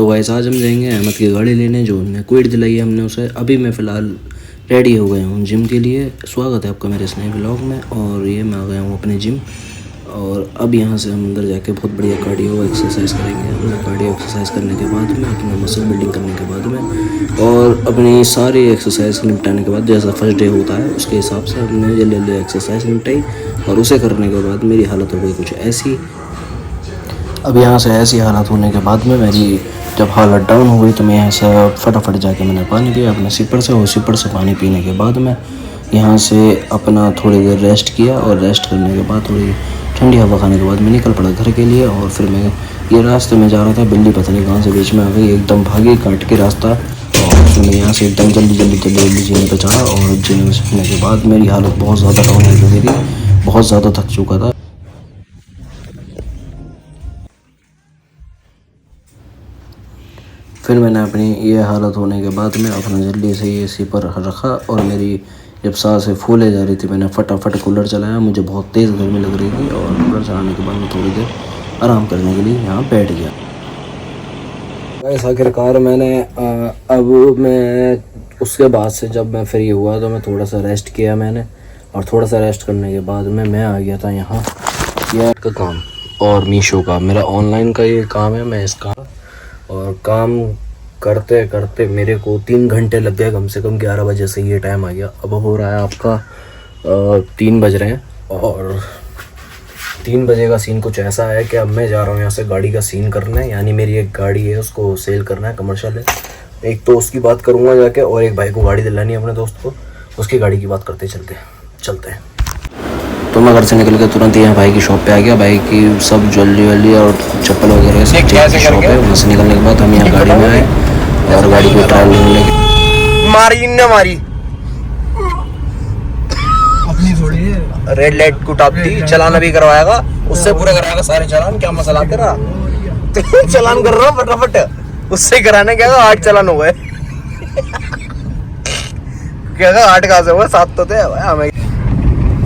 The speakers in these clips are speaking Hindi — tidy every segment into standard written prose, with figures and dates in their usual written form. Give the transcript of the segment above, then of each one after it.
तो गाइस आज हम जाएंगे अहमद की गाड़ी लेने, जो उन्हें क्विट दिलाई है हमने उसे। अभी मैं फ़िलहाल रेडी हो गया हूँ जिम के लिए। स्वागत है आपका मेरे इस नए ब्लॉग में। और ये मैं आ गया हूँ अपने जिम, और अब यहाँ से हम अंदर जाके बहुत बढ़िया कार्डियो एक्सरसाइज करेंगे। अपना कार्डियो एक्सरसाइज करने के बाद में, अपना मसल बिल्डिंग करने के बाद में, और अपनी सारी एक्सरसाइज निपटाने के बाद, जैसा फर्स्ट डे होता है उसके हिसाब से हमने जल्दी जल्दी एक्सरसाइज निपटाई। और उसे करने के बाद मेरी हालत हो गई कुछ ऐसी। अब यहाँ से ऐसी हालत होने के बाद में मेरी जब हालत डाउन हो गई तो मैं यहाँ से फटाफट जाके मैंने पानी पिया अपने सिपर से, और सिपर से पानी पीने के बाद में यहाँ से अपना थोड़ी देर रेस्ट किया। और रेस्ट करने के बाद थोड़ी ठंडी हवा खाने के बाद मैं निकल पड़ा घर के लिए। और फिर मैं ये रास्ते में जा रहा था, बिल्ली पता नहीं कहाँ से बीच में आ गई, एकदम भागी काट के रास्ता। और फिर मैं यहाँ से एकदम जल्दी जीने पर चढ़ा। और जीने में चढ़ने के बाद मेरी हालत बहुत ज़्यादा डाउन हो चुकी थी, बहुत ज़्यादा थक चुका था। फिर मैंने अपनी ये हालत होने के बाद में अपना जल्दी से ये सिपर रखा, और मेरी जब सांसें फूले जा रही थी मैंने फटाफट कूलर चलाया। मुझे बहुत तेज़ गर्मी लग रही थी, और कूलर चलाने के बाद मैं थोड़ी देर आराम करने के लिए यहाँ बैठ गया। ऐसा आखिरकार मैंने अब मैं उसके बाद से जब मैं फ्री हुआ तो मैं थोड़ा सा रेस्ट किया मैंने। और थोड़ा सा रेस्ट करने के बाद में मैं आ गया था यहाँ ये का काम, और मीशो का मेरा ऑनलाइन का ये काम है। मैं इसका और काम करते करते मेरे को 3 घंटे लग गए कम से कम। 11 बजे से ये टाइम आ गया। अब हो रहा है आपका 3 बज रहे हैं, और 3 बजे का सीन कुछ ऐसा है कि अब मैं जा रहा हूँ यहाँ से गाड़ी का सीन करने। यानी मेरी एक गाड़ी है उसको सेल करना है, कमर्शियल है। एक तो उसकी बात करूँगा जाके, और एक भाई को गाड़ी दिलानी है अपने दोस्त को, उसकी गाड़ी की बात करते चलते हैं। तो मैं घर से निकल के तुरंत यहाँ भाई की शॉप पे आ गया। भाई की सब ज्वेलरी और चप्पल वगैरह सब शॉप है। वहाँ से निकलने के बाद हम यहाँ गाड़ी में आए और गाड़ी को ट्रायल लेने लगे। मारी अपनी थोड़ी रेड लाइट को टाप दी। चलान अभी करवाएगा, उससे पूरे कराएगा सारे चलान। क्या मसला तेरा? चलान कर रहा हूँ फटाफट, उससे कराने क्या 8 चलान हो गए। क्या 8 कहाँ से हुआ? 7 तो थे हमें।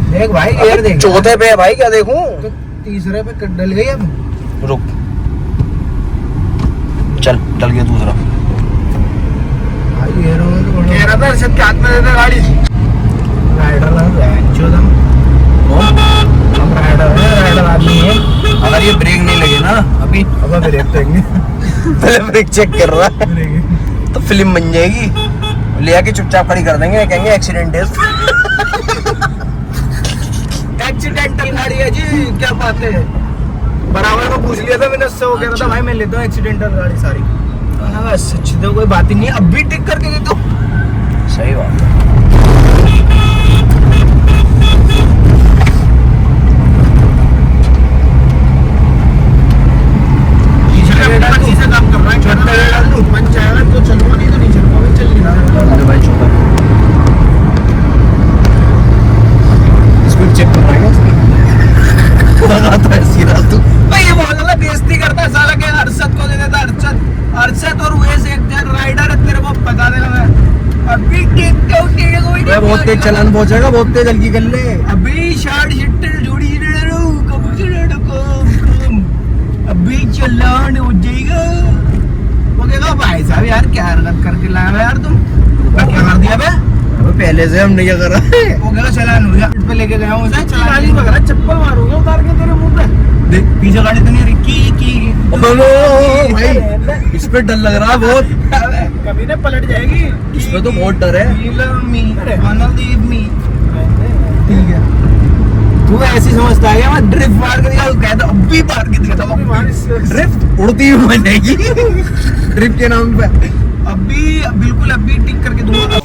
देख भाई एयर देख, चौथे पे है भाई, क्या देखूं? तो तीसरे पे डल गई अब। रुक, चल डल गया दूसरा। भाई एयर कह रहा था अर्शद के हाथ में देता गाड़ी। राइडर हम राइडर आदमी है। अगर ये ब्रेक नहीं लगे ना अभी, अब ब्रेक देंगे। पहले ब्रेक चेक कर रहा है तो फिल्म बन जाएगी। ले आके चुपचाप खड़ी कर देंगे, कहेंगे एक्सीडेंट है। एक्सीडेंटल गाड़ी है जी, क्या बात है। बराबर को पूछ लिया था मैंने उससे, वो कह रहा था भाई मैं लेता हूँ एक्सीडेंटल गाड़ी सारी। सच्ची तो कोई बात ही नहीं है, अब भी टिक करके देता हूँ। सही बात है। काम कर रहा है, बन जाएगा तो चलूंगा, नहीं तो नहीं चलूंगा। चल भाई छोटा चेक कर रहा है सीधा तू। भाई ये बहुत ज्यादा बेइज्जती करता है साला के। अरशद को दे देता, अरशद और वैस एक राइडर है, तेरे को बता देगा मैं। अभी टिक बहुत तेज चलान पहुंचेगा, बहुत तेज हल्की कर ले। अभी शॉर्ट शिफ्ट जोड़ी अभी चलान हो जाएगा। वो कहेगा भाई साहब यार क्या हरकत करके लाया यार तुम, क्या कर दिया बे? पहले से हमने क्या करा है? वो कह चलान हो गया पे लेके गया हूं, गाड़ी वगैरह चप्पल मारूंगा उतार के तेरे मुंह पे। देख पीछे गाड़ी तो नहीं रही की भाई, इस पे डर लग रहा है बहुत। कभी ना पलट जाएगी इस पे तो बहुत डर है। ठीक है, तू ऐसी समझता है मैं ड्रिफ्ट मार के दिया, कहता अभी मार के दिया। ड्रिफ्ट उड़ती हुई बनेगी ड्रिफ्ट के नाम पे। अभी बिल्कुल अभी टिक करके दूंगा।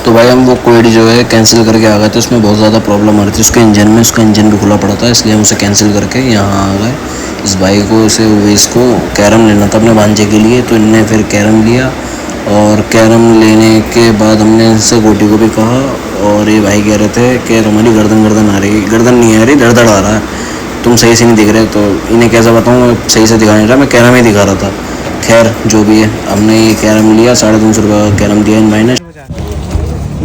तो भाई हम वो क्विड जो है कैंसिल करके आ गए थे। उसमें बहुत ज़्यादा प्रॉब्लम आ रही थी उसके इंजन में, उसका इंजन भी खुला पड़ा था, इसलिए हम उसे कैंसिल करके यहाँ आ गए। इस भाई को इसको कैरम लेना था अपने भांजे के लिए, तो इनने फिर कैरम लिया। और कैरम लेने के बाद हमने इनसे गोटी को भी कहा, और ये भाई कह रहे थे कि तुम्हारी गर्दन आ रही। गर्दन नहीं आ रही, दर्द आ रहा है, तुम सही से नहीं दिख रहे। तो इन्हें कैसे बताऊँ, सही से दिखा नहीं रहा, मैं कैरम ही दिखा रहा था। खैर जो भी है, हमने ये कैरम लिया, 350 रुपये का कैरम दिया इन भाई ने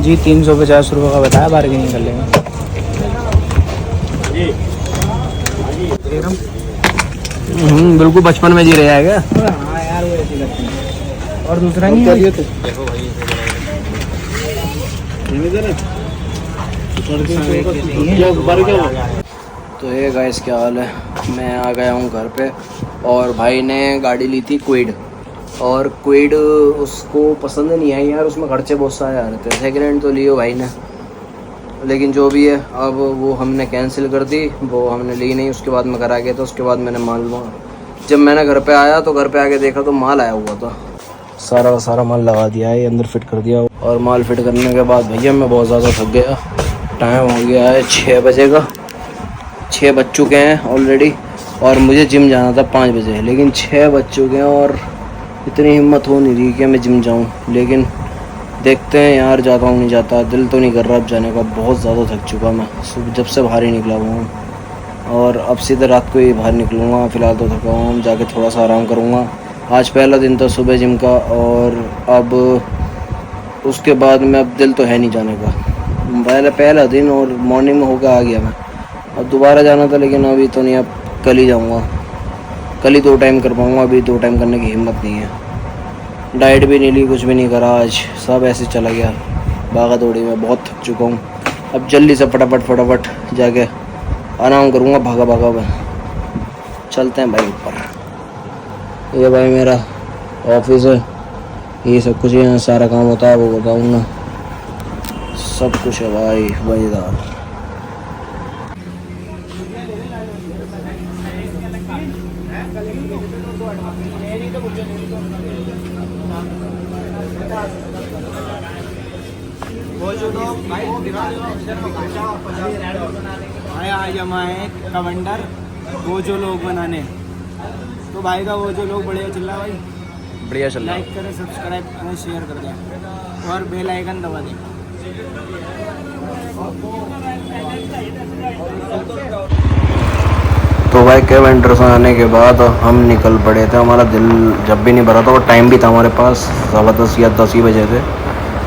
जी। 350 रुपये का बताया, बार्गेनिंग कर लेंगे। बिल्कुल बचपन में जी रहे हैं क्या? हाँ यार वो और दूसरा नहीं है देखो भाई तो ये गाइस क्या हाल है, मैं आ गया हूँ घर पे और भाई ने गाड़ी ली थी क्विड, और क्विड उसको पसंद नहीं आई यार, उसमें खर्चे बहुत सारे आ रहे थे। सेकेंड हैंड तो लियो भाई ने, लेकिन जो भी है अब वो हमने कैंसिल कर दी, वो हमने ली नहीं। उसके बाद मैं घर आ गया था, उसके बाद मैंने माल जब मैंने घर पे आया तो घर पे आके देखा तो माल आया हुआ था, सारा का सारा माल लगा दिया है, अंदर फिट कर दिया। और माल फिट करने के बाद भैया मैं बहुत ज़्यादा थक गया। टाइम हो गया है 6 बजे का, 6 बज चुके हैं ऑलरेडी, और मुझे जिम जाना था 5 बजे, लेकिन 6 बज चुके हैं और इतनी हिम्मत हो नहीं रही कि मैं जिम जाऊँ। लेकिन देखते हैं यार, जाता हूँ नहीं जाता, दिल तो नहीं कर रहा अब जाने का। बहुत ज़्यादा थक चुका मैं, सुबह जब से बाहर ही निकला हुआ हूँ, और अब सीधे रात को ही बाहर निकलूँगा। फ़िलहाल तो थका हुआ हूँ, जाके थोड़ा सा आराम करूँगा। आज पहला दिन था सुबह जिम का, और अब उसके बाद में अब दिल तो है नहीं जाने का। पहला दिन और मॉर्निंग में होकर आ गया मैं। अब दोबारा जाना था, लेकिन अभी तो नहीं, अब कल ही जाऊँगा। कल ही 2 टाइम कर पाऊँगा, अभी 2 टाइम करने की हिम्मत नहीं है। डाइट भी नहीं ली, कुछ भी नहीं करा आज, सब ऐसे चला गया भागा दौड़ी में। बहुत थक चुका हूँ, अब जल्दी से फटाफट जाके आराम करूँगा, भागा में। चलते हैं भाई ऊपर। ये भाई मेरा ऑफिस है, ये सब कुछ यहाँ सारा काम होता है, वो बताऊँगा। सब कुछ है भाई मज़ेदार। आज हम आए कवंडर वो जो लोग बनाने, तो भाई का वो जो लोग बढ़िया चल रहा है भाई, बढ़िया चल रहा है। लाइक करें, सब्सक्राइब करें, शेयर कर दें और बेल आइकन दबा दें। तो भाई कैवेंडर से आने के बाद हम निकल पड़े थे। हमारा दिल जब भी नहीं भरा था, और टाइम भी था हमारे पास 10:15 या 10 ही बजे थे,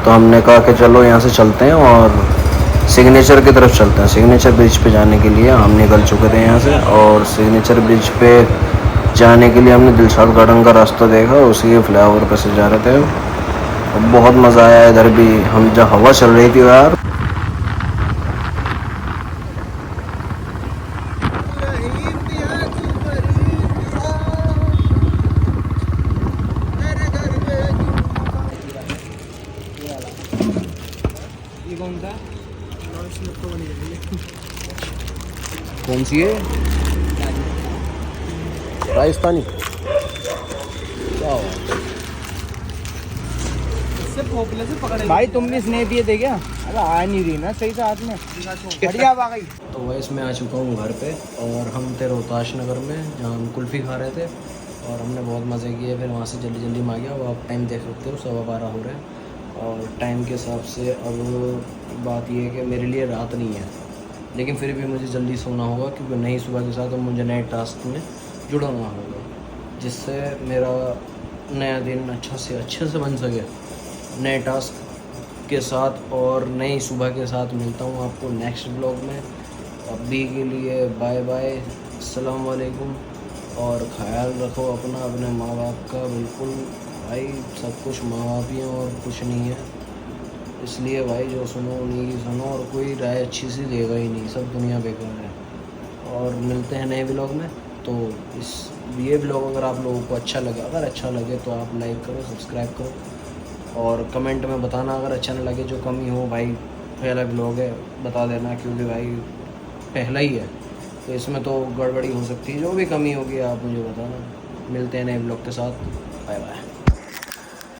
तो हमने कहा कि चलो यहाँ से चलते हैं और सिग्नेचर की तरफ चलते हैं। सिग्नेचर ब्रिज पे जाने के लिए हम निकल चुके थे यहाँ से, और सिग्नेचर ब्रिज पे जाने के लिए हमने दिलशाद गार्डन का रास्ता देखा, उसी के फ्लाईओवर पे से जा रहे थे। बहुत मज़ा आया इधर भी, हम जब हवा चल रही थी यार। ये कौन था? कौन सी है? राजस्थानी। क्या हुआ? भाई तुम भी स्नेह दिए थे क्या? अरे आ नहीं रही ना सही से हाथ में, बढ़िया आ गई। तो वैसे मैं आ चुका हूँ घर पे, और हम थे रोहताश नगर में, जहाँ हम कुल्फ़ी खा रहे थे, और हमने बहुत मज़े किए। फिर वहाँ से जल्दी में आ गया। वो आप टाइम देख सकते हो, 12:15 हो रहे हैं, और टाइम के हिसाब से अब बात ये है कि मेरे लिए रात नहीं है, लेकिन फिर भी मुझे जल्दी सोना होगा, क्योंकि नई सुबह के साथ अब मुझे नए टास्क में जुड़ना होगा, जिससे मेरा नया दिन अच्छे से बन सके। नए टास्क के साथ और नई सुबह के साथ मिलता हूँ आपको नेक्स्ट ब्लॉग में। अभी के लिए बाय बाय, अस्सलाम वालेकुम, और ख्याल रखो अपना, अपने माँ बाप का। बिल्कुल भाई, सब कुछ माँ बाप ही हैं और कुछ नहीं है, इसलिए भाई जो सुनो उन्हीं की सुनो, और कोई राय अच्छी सी देगा ही नहीं, सब दुनिया बेकार है। और मिलते हैं नए ब्लॉग में। तो ये ब्लॉग अगर आप लोगों को अच्छा लगे, तो आप लाइक करो, सब्सक्राइब करो, और कमेंट में बताना अगर अच्छा ना लगे, जो कमी हो। भाई पहला ब्लॉग है, बता देना, क्योंकि भाई पहला ही है, तो इसमें तो गड़बड़ी हो सकती है। जो भी कमी होगी आप मुझे बताना। मिलते हैं नए ब्लॉग के साथ, बाय बाय।